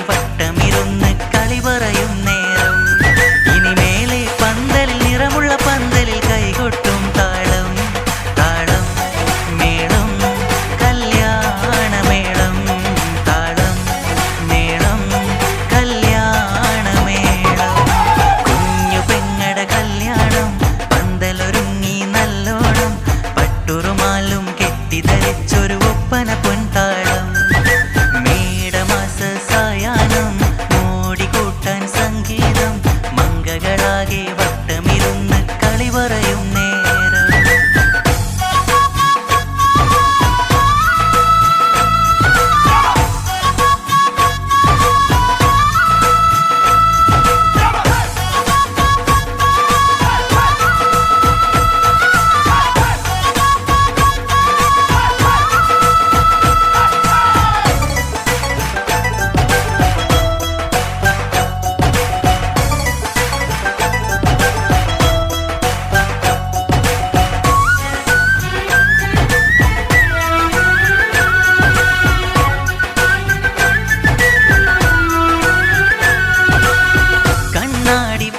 വട്ടമിരുന്ന് കളി പറയും നേരം ഇനിമേലെ പന്തലിൽ നിറമുള്ള പന്തലിൽ കൈകൊട്ടും താളം താളം മേളം കല്യാണമേളം താളം മേളം കല്യാണമേളം കുഞ്ഞു പെങ്ങട കല്യാണം പന്തലൊരുങ്ങി നല്ലോണം പട്ടുറുമാലും കെട്ടിധരിച്ചൊരു ഒപ്പന പൊൻതാളം മേടമാസ സായാഹ്നം മോടികൂട്ടാൻ സംഗീതം മംഗകളാകെ വട്ടമിരുന്ന് കളി പറയും നേരം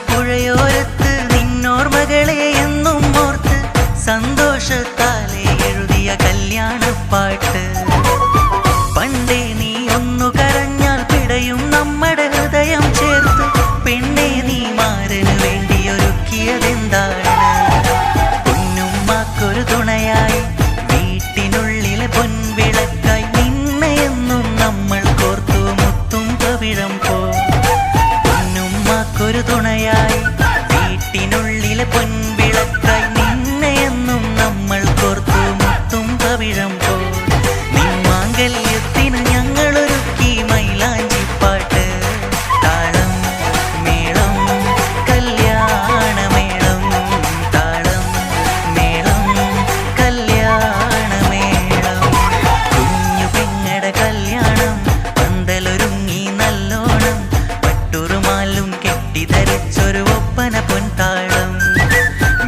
പുഴയോരത്ത് നിന്നോർമകളെ എന്നും ഓർത്ത് സന്തോഷത്താലെ എഴുതിയ കല്യാണപ്പാട്ട് പണ്ടേ നീ ഒന്നു കരഞ്ഞാൽ പിടയും നമ്മുടെ ഹൃദയം ചേർത്ത് പെണ്ണെ നീ മാരന് വേണ്ടി ഒരുക്കിയതെന്താണ് പൊന്നുമ്മാക്കൊരു തുണയായി വീട്ടിനുള്ളിലെ പൊൻവിളക്കായി നിന്നെ എന്നും നമ്മൾ കോർത്തു മുത്തും പവിഴം പോ പൊന്നുമ്മാക്കൊരു തുണയായി വീട്ടിനുള്ളിലെ പൊൻവിളക്കായി നിന്നെ എന്നും നമ്മൾ കോർത്തു മുത്തും പവിഴം പോ നിന്മാംഗല്യത്തിന് ഞങ്ങളൊരുക്കി മൈലാഞ്ചിപ്പാട്ട് താളം മേളം കല്യാണമേളം താളം മേളം കല്യാണമേളം കുഞ്ഞു പെങ്ങട കല്യാണം പന്തലൊരുങ്ങി നല്ലോണം പട്ടുറുമാലും കെട്ടിധരിച്ചൊരു ഒപ്പന പൊൻതാളം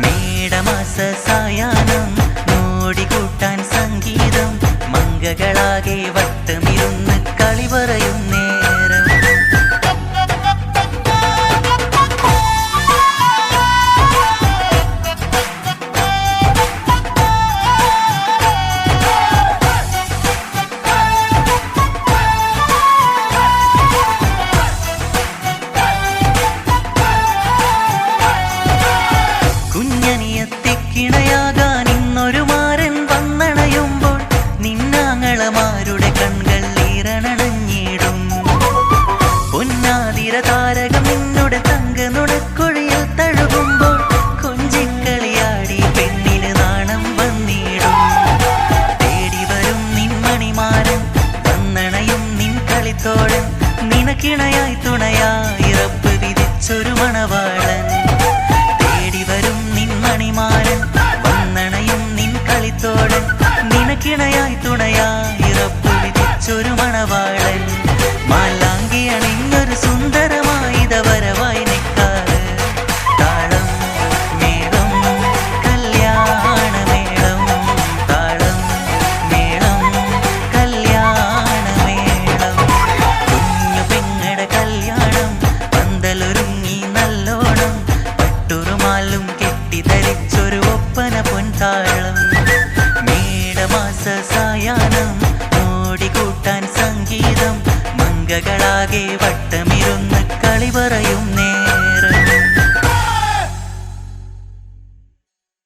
മേടമാസ സായാഹ്നം മോടികൂട്ടാൻ സംഗീതം മംഗകളാകെ വട്ടമിരുന്ന് കളി പറയും നേരം കുഞ്ഞനിയത്തിക്കിണയാകാൻ ഇന്നൊരു മാരൻ വന്നണയുമ്പോൾ നിന്നാങ്ങളമാരുടെ കൺകൾ ഈറനണഞ്ഞിടും പൊന്നാതിര താരകം നിന്നുടെ തങ്ക നുണക്കുഴിയിൽ തഴുകുമ്പോൾ കൊഞ്ചിക്കളിയാടി പെണ്ണിന് നാണം വന്നിടും തേടി വരും നിൻമണിമാരൻ വന്നണയും നിൻ കളിത്തോഴൻ നിനക്കിണയായി തുണയായി റബ്ബ് വിധിച്ചൊരു മണവാളൻ തേടി വരും നിൻമണിമാരൻ വന്നണയും നിൻ കളിത്തോഴൻ നിനക്കിണയായി തുണയായി റബ്ബ് വിധിച്ചൊരു മണവാളൻ മാലാങ്കി അണിഞ്ഞൊരു സുന്ദരമായിത വരവായി നിൽക്കാറ് താളം മേളം കല്യാണമേളം താളം മേളം കല്യാണമേളം കുഞ്ഞു പെങ്ങട കല്യാണം പന്തലൊരുങ്ങി നല്ലോണം പട്ടുറുമാലും കെട്ടിധരിച്ചൊരു ഒപ്പന പൊൻതാളം മേടമാസ സായാഹ്നം മോടികൂട്ടാൻ സംഗീതം മംഗകളാകെ വട്ടമിരുന്ന് കളി പറയും